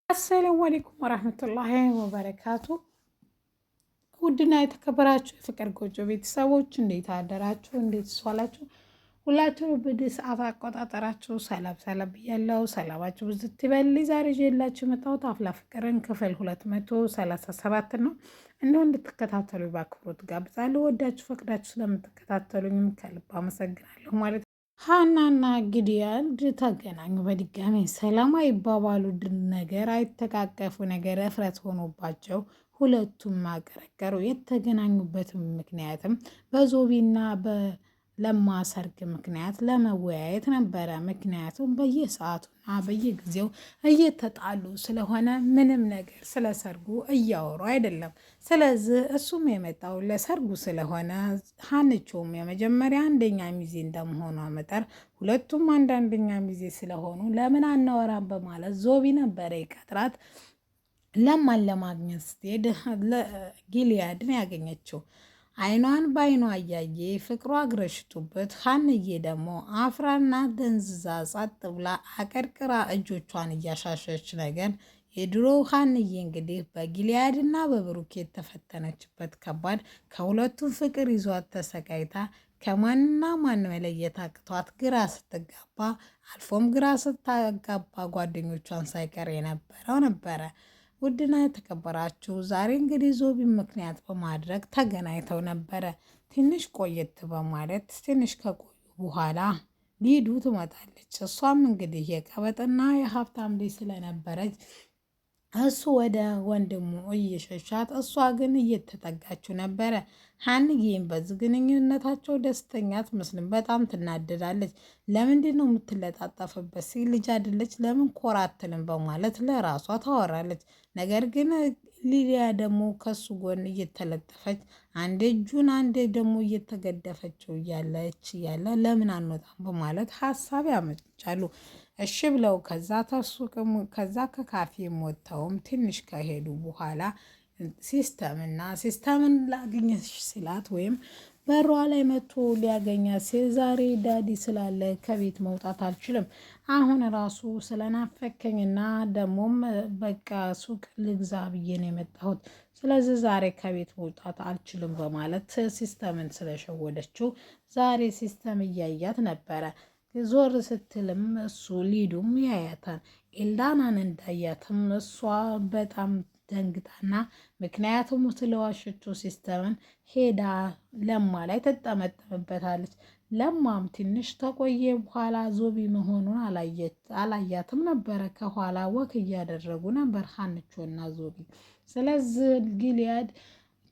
አሰላሙ አለይኩም ወራህመቱላሂ ወበረካቱ። ውድና የተከበራችሁ የፍቅር ጎጆ ቤተሰቦች እንዴት አደራችሁ? እንዴት ዋላችሁ? ሁላችሁ በሰዓት አቆጣጠራችሁ ሰላም ብያለሁ። ሰላማችሁ ብዝት ይበል። ዛሬ ይዤላችሁ የመጣሁት አፍላ ፍቅርን ክፍል 237 ነው። እንደው እንድትከታተሉ በአክብሮት ጋብዛለሁ። ወዳችሁ ፈቅዳችሁ ስለምትከታተሉኝም ከልብ አመሰግናለሁ ማለት ነው። ሀናና ጊዲያን ተገናኙ። በድጋሚ ሰላም አይባባሉ፣ ነገር አይተቃቀፉ፣ ነገር እፍረት ሆኖባቸው ሁለቱም አቀረቀሩ። የተገናኙበትም ምክንያትም በዞቢና በለማ ሰርግ ምክንያት ለመወያየት ነበረ። ምክንያቱም በየሰዓቱና በየጊዜው እየተጣሉ ስለሆነ ምንም ነገር ስለ ሰርጉ እያወሩ አይደለም። ስለዚህ እሱም የመጣው ለሰርጉ ስለሆነ ሀንቾም የመጀመሪያ አንደኛ ሚዜ እንደመሆኗ መጠር ሁለቱም አንዳንደኛ ሚዜ ስለሆኑ ለምን አናወራም በማለት ዞቢ ነበረ ይቀጥራት። ለማን ለማግኘት ስትሄድ ጊልያድን ያገኘችው አይኗን በአይኗ እያየ ፍቅሯ አግረሽቶበት፣ ሀንዬ ደግሞ አፍራና ደንዝዛ ጸጥ ብላ አቀርቅራ እጆቿን እያሻሸች ነገር የድሮ ሀንዬ እንግዲህ በጊልያድና በብሩክ የተፈተነችበት ከባድ ከሁለቱም ፍቅር ይዟት ተሰቃይታ ከማንና ማን መለየት አቅቷት ግራ ስትጋባ አልፎም ግራ ስታጋባ ጓደኞቿን ሳይቀር የነበረው ነበረ። ውድና የተከበራችሁ ዛሬ እንግዲህ ዞቢን ምክንያት በማድረግ ተገናኝተው ነበረ። ትንሽ ቆየት በማለት ትንሽ ከቆዩ በኋላ ሊዱ ትመጣለች። እሷም እንግዲህ የቀበጥና የሀብታም ልጅ ስለነበረች እሱ ወደ ወንድሙ እየሸሻት እሷ ግን እየተጠጋችው ነበረ። ሀንዬም በዚህ ግንኙነታቸው ደስተኛ አትመስልም። በጣም ትናደዳለች። ለምንድን ነው የምትለጣጠፍበት? ሲል ልጅ አይደለች ለምን ኮራ አትልም በማለት ለራሷ ታወራለች። ነገር ግን ሊዲያ ደግሞ ከሱ ጎን እየተለጠፈች አንድ እጁን አንድ ደግሞ እየተገደፈችው እያለ ለምን አንወጣም በማለት ሀሳብ ያመጫሉ። እሺ ብለው ከዛ ከካፌም ወጥተውም ትንሽ ከሄዱ በኋላ ሲስተምን ላገኘሽ ሲላት ወይም በሯ ላይ መጥቶ ሊያገኛት ሲል ዛሬ ዳዲ ስላለ ከቤት መውጣት አልችልም፣ አሁን ራሱ ስለናፈከኝና ደግሞም በቃ ሱቅ ልግዛ ብዬ ነው የመጣሁት፣ ስለዚህ ዛሬ ከቤት መውጣት አልችልም በማለት ሲስተምን ስለሸወደችው ዛሬ ሲስተም እያያት ነበረ። ዞር ስትልም እሱ ሊዱም ያያታል። ኤልዳናን እንዳያትም እሷ በጣም ደንግጣና ምክንያቱም ስለዋሸችው ሲስተምን ሄዳ ለማ ላይ ትጠመጠምበታለች። ለማም ትንሽ ተቆየ በኋላ ዞቢ መሆኑን አላያትም ነበረ። ከኋላ ወክ እያደረጉ ነበር ሀንቾና ዞቢ። ስለዚህ ጊልያድ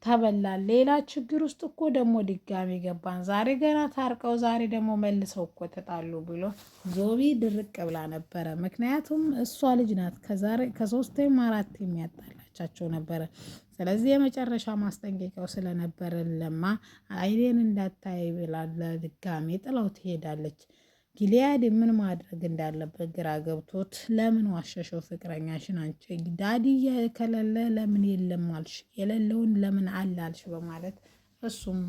ተበላል። ሌላ ችግር ውስጥ እኮ ደግሞ ድጋሚ ገባን። ዛሬ ገና ታርቀው ዛሬ ደግሞ መልሰው እኮ ተጣሉ ብሎ ዞቢ ድርቅ ብላ ነበረ። ምክንያቱም እሷ ልጅ ናት። ከሶስት ወይም አራት የሚያጣላቻቸው ነበረ። ስለዚህ የመጨረሻ ማስጠንቀቂያው ስለነበረ ለማ አይኔን እንዳታይ ብላ ለድጋሚ ጥለው ትሄዳለች። ጊልያድ ምን ማድረግ እንዳለበት ግራ ገብቶት ለምን ዋሸሸው ፍቅረኛሽን? አንቺ ዳዲ ከሌለ ለምን የለም አልሽ? የሌለውን ለምን አላልሽ? በማለት እሱም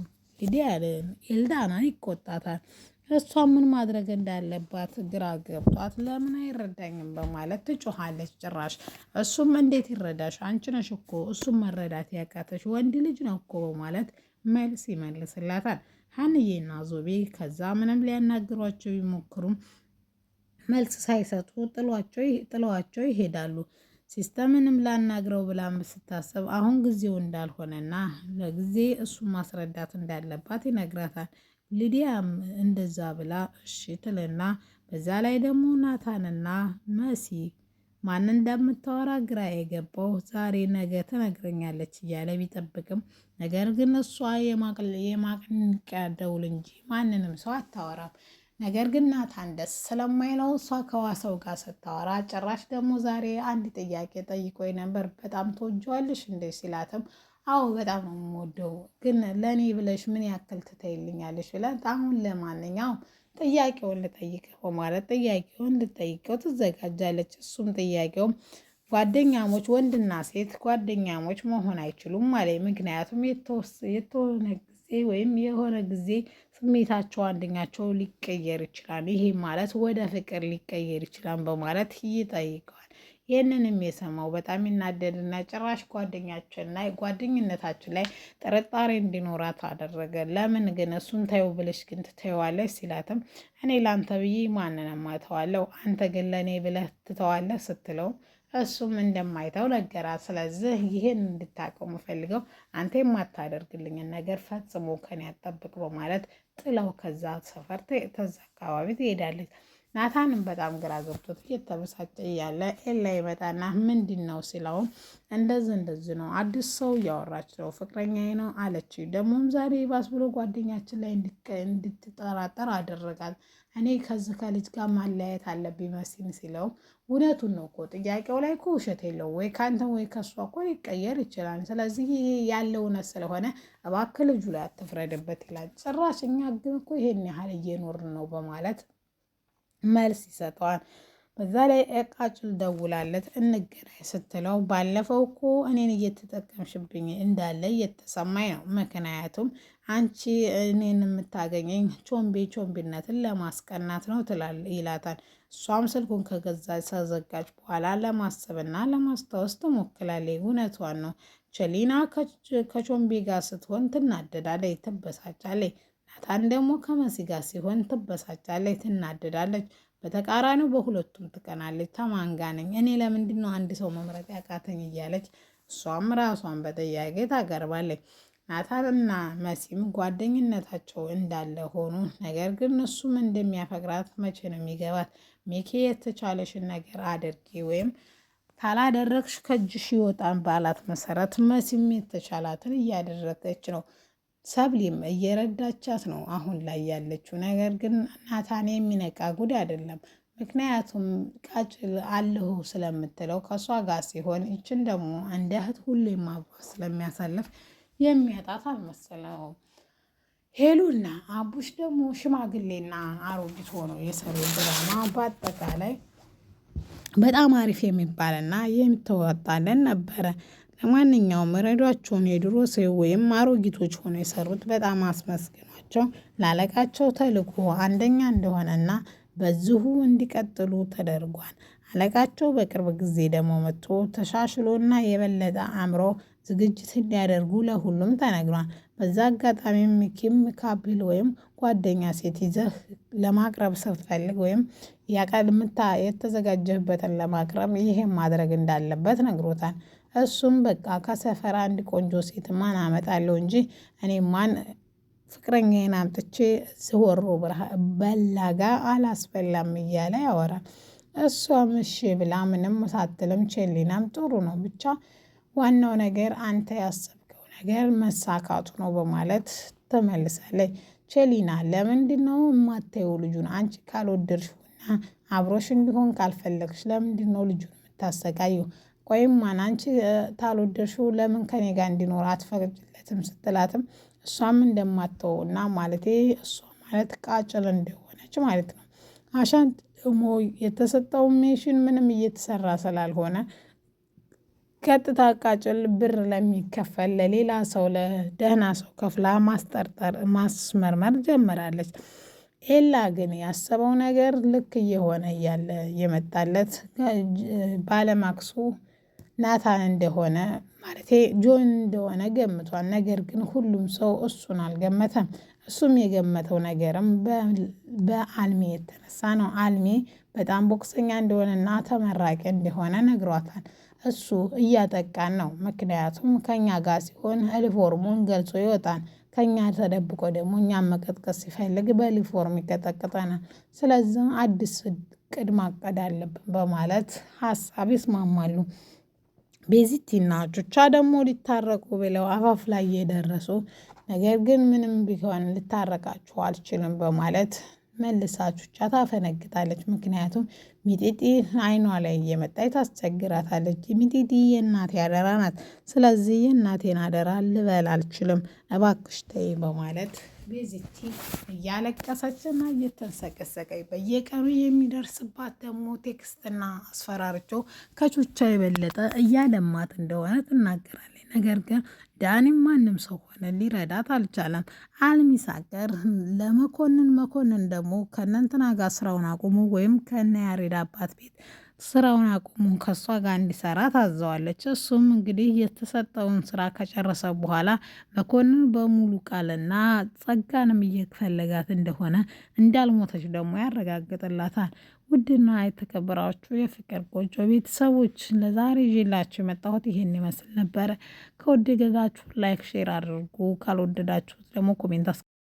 ጊልያድን ኤልዳናን ይቆጣታል። እሷ ምን ማድረግ እንዳለባት ግራ ገብቷት ለምን አይረዳኝም በማለት ትጮኻለች። ጭራሽ እሱም እንዴት ይረዳሽ? አንቺ ነሽ እኮ እሱም መረዳት ያቃተሽ፣ ወንድ ልጅ ነው እኮ በማለት መልስ ይመልስላታል። ሀንዬና ዞቤ ከዛ ምንም ሊያናግሯቸው ይሞክሩም መልስ ሳይሰጡ ጥለዋቸው ይሄዳሉ። ሲስተምንም ላናግረው ብላ ስታስብ አሁን ጊዜው እንዳልሆነና ለጊዜ እሱን ማስረዳት እንዳለባት ይነግራታል። ሊዲያም እንደዛ ብላ እሺ ትልና በዛ ላይ ደግሞ ናታንና መሲ ማን እንደምታወራ ግራ የገባው ዛሬ ነገ ትነግረኛለች እያለ ቢጠብቅም ነገር ግን እሷ የማቅንቂያ ደውል እንጂ ማንንም ሰው አታወራም። ነገር ግን ናታን ደስ ስለማይለው እሷ ከዋሰው ጋር ስታወራ ጭራሽ ደግሞ ዛሬ አንድ ጥያቄ ጠይቆኝ ነበር፣ በጣም ትወጂዋለሽ እንዴ ሲላትም አዎ በጣም ነው የምወደው፣ ግን ለእኔ ብለሽ ምን ያክል ትተይልኛለሽ ብለን አሁን ለማንኛውም ጥያቄውን ልጠይቀው በማለት ጥያቄውን ልጠይቀው ትዘጋጃለች። እሱም ጥያቄውም ጓደኛሞች ወንድና ሴት ጓደኛሞች መሆን አይችሉም ማለት ምክንያቱም የተሆነ ጊዜ ወይም የሆነ ጊዜ ስሜታቸው አንደኛቸው ሊቀየር ይችላል፣ ይሄ ማለት ወደ ፍቅር ሊቀየር ይችላል በማለት ይጠይቀዋል። ይህንንም የሰማው በጣም ይናደድና ጭራሽ ጓደኛችን ላይ ጓደኝነታችን ላይ ጥርጣሬ እንዲኖራት አደረገ። ለምን ግን እሱን ተይው ብለሽ ግን ትተይዋለሽ ሲላትም እኔ ላንተ ብዬ ማንንም አተዋለሁ አንተ ግን ለእኔ ብለህ ትተዋለህ ስትለው እሱም እንደማይተው ነገራት። ስለዚህ ይህን እንድታውቀው የምፈልገው አንተ የማታደርግልኝን ነገር ፈጽሞ ከኔ አትጠብቅ በማለት ጥላው ከዛ ሰፈር ከዛ አካባቢ ትሄዳለች። ናታንም በጣም ግራ ገብቶት እየተበሳጨ እያለ ኤላ ይመጣና ምንድን ነው ሲለውም እንደዚህ ነው አዲስ ሰው እያወራች ነው ፍቅረኛዬ ነው አለች። ደግሞም ዛሬ ባስ ብሎ ጓደኛችን ላይ እንድትጠራጠር አደረጋት። እኔ ከዚህ ከልጅ ጋር ማለያየት አለብኝ መሲን ሲለው እውነቱን ነው እኮ ጥያቄው ላይ እኮ ውሸት የለው ወይ ከአንተ ወይ ከእሷ እኮ ሊቀየር ይችላል። ስለዚህ ያለ እውነት ስለሆነ እባክህ ልጁ ላይ አትፍረድበት ይላል። ጭራሽ እኛ ግን እኮ ይሄን ያህል እየኖርን ነው በማለት መልስ ይሰጠዋል። በዛ ላይ ቃጭል ደውላለት እንገናኝ ስትለው ባለፈው እኮ እኔን እየተጠቀምሽብኝ እንዳለ እየተሰማኝ ነው። ምክንያቱም አንቺ እኔን የምታገኘኝ ቾምቤነትን ለማስቀናት ነው ይላታል። እሷም ስልኩን ከዘጋች በኋላ ለማሰብና ለማስታወስ ትሞክላለች። እውነቷን ነው። ቸሊና ከቾምቤ ጋር ስትሆን ትናደዳለች፣ ትበሳጫለች። ናታን ደግሞ ከመሲ ጋር ሲሆን ትበሳጫለች፣ ትናደዳለች። በተቃራኒው በሁለቱም ትቀናለች። ተማንጋ ነኝ እኔ ለምንድን ነው አንድ ሰው መምረጥ ያቃተኝ እያለች እሷም ራሷን በጥያቄ ታቀርባለች። ናታንና መሲም ጓደኝነታቸው እንዳለ ሆኑ። ነገር ግን እሱም እንደሚያፈቅራት መቼ ነው የሚገባት? ሚኪ የተቻለሽን ነገር አድርጊ ወይም ካላደረግሽ ከእጅሽ ይወጣን ባላት መሰረት መሲም የተቻላትን እያደረገች ነው። ሰብሊም እየረዳቻት ነው አሁን ላይ ያለችው። ነገር ግን ናታን የሚነቃ ጉድ አይደለም። ምክንያቱም ቃጭል አለሁ ስለምትለው ከእሷ ጋር ሲሆን ይችን ደግሞ እንደ እህት ሁሌም አብሯት ስለሚያሳልፍ የሚያጣት አልመሰለውም። ሄሉና አቡሽ ደግሞ ሽማግሌና አሮጊት ሆነው የሰሩ ድራማ በአጠቃላይ በጣም አሪፍ የሚባልና የሚተዋጣለን ነበረ። ለማንኛውም ረዷቸውን የድሮ ሰው ወይም አሮጊቶች ሆነው የሰሩት በጣም አስመስግኗቸው ላለቃቸው ተልኮ አንደኛ እንደሆነና በዚሁ እንዲቀጥሉ ተደርጓል። አለቃቸው በቅርብ ጊዜ ደግሞ መጥቶ ተሻሽሎና የበለጠ አምሮ ዝግጅት እንዲያደርጉ ለሁሉም ተነግሯል። በዛ አጋጣሚ ሚኪም ካፕል ወይም ጓደኛ ሴት ይዘህ ለማቅረብ ስትፈልግ ወይም የተዘጋጀበትን ለማቅረብ ይሄን ማድረግ እንዳለበት ነግሮታል። እሱም በቃ ከሰፈር አንድ ቆንጆ ሴት ማን አመጣለሁ እንጂ እኔ ማን ፍቅረኛዬን አምጥቼ ዝወሮ በላጋ አላስበላም እያለ ያወራል። እሷም እሺ ብላ ምንም ሳትልም ቸሊናም ጥሩ ነው ብቻ ዋናው ነገር አንተ ያሰብከው ነገር መሳካቱ ነው በማለት ተመልሳለች። ቸሊና ለምንድን ነው የማታየው ልጁን? አንቺ ካልወደድሽውና አብሮሽ እንዲሆን ካልፈለግሽ ለምንድን ነው ልጁን የምታሰቃየው? ቆይም ማን አንቺ ታልወደድሽው ለምን ከኔ ጋር እንዲኖር አትፈቅጂለትም ስትላትም እሷም እንደማትተው እና ማለቴ እሷ ማለት ቃጭል እንደሆነች ማለት ነው። አሻንት ደግሞ የተሰጠው ሜሽን ምንም እየተሰራ ስላልሆነ ቀጥታ ቃጭል ብር ለሚከፈል ለሌላ ሰው ለደህና ሰው ከፍላ ማስመርመር ጀምራለች። ኤላ ግን ያሰበው ነገር ልክ እየሆነ እያለ የመጣለት ባለማክሱ ናታን እንደሆነ ማለቴ ጆን እንደሆነ ገምቷል። ነገር ግን ሁሉም ሰው እሱን አልገመተም። እሱም የገመተው ነገርም በአልሚ የተነሳ ነው። አልሚ በጣም ቦክሰኛ እንደሆነና ተመራቂ እንደሆነ ነግሯታል። እሱ እያጠቃን ነው። ምክንያቱም ከኛ ጋር ሲሆን ሪፎርሙን ገልጾ ይወጣል። ከኛ ተደብቆ ደግሞ እኛም መቀጥቀጥ ሲፈልግ በሪፎርም ይቀጠቅጠናል። ስለዚህ አዲስ እቅድ ማቀድ አለብን በማለት ሀሳብ ይስማማሉ። ቤዚቲና ቹቻ ደግሞ ሊታረቁ ብለው አፋፍ ላይ የደረሱ ነገር ግን ምንም ቢሆን ልታረቃችሁ አልችልም በማለት መልሳ ቹቻ ታፈነግጣለች። ምክንያቱም ሚጢጢ አይኗ ላይ እየመጣች ታስቸግራታለች። ሚጢጢ የእናቴ አደራ ናት። ስለዚህ የእናቴን አደራ ልበል አልችልም እባክሽ ተይ በማለት ቤዚቲ እያለቀሰችና እየተንሰቀሰቀች በየቀኑ የሚደርስባት ደግሞ ቴክስትና አስፈራርቾ ከቹቻ የበለጠ እያለማት እንደሆነ ትናገራለች። ነገር ግን ዳኒም ማንም ሰው ሆነ ሊረዳት አልቻለም። አልሚ ሳቀር ለመኮንን ደግሞ ከእነንትና ጋር ስራውን አቁሙ ወይም ከነ ያሬድ አባት ቤት ስራውን አቁሞ ከእሷ ጋር እንዲሰራ ታዘዋለች። እሱም እንግዲህ የተሰጠውን ስራ ከጨረሰ በኋላ መኮንን በሙሉ ቃልና ጸጋንም እየፈለጋት እንደሆነ እንዳልሞተች ደግሞ ያረጋግጥላታል። ውድና የተከበራችሁ የፍቅር ጎጆ ቤተሰቦች ለዛሬ ይዤላችሁ የመጣሁት ይሄን ይመስል ነበረ። ከወደዳችሁ ላይክ ሼር አድርጉ፣ ካልወደዳችሁት ደግሞ ኮሜንት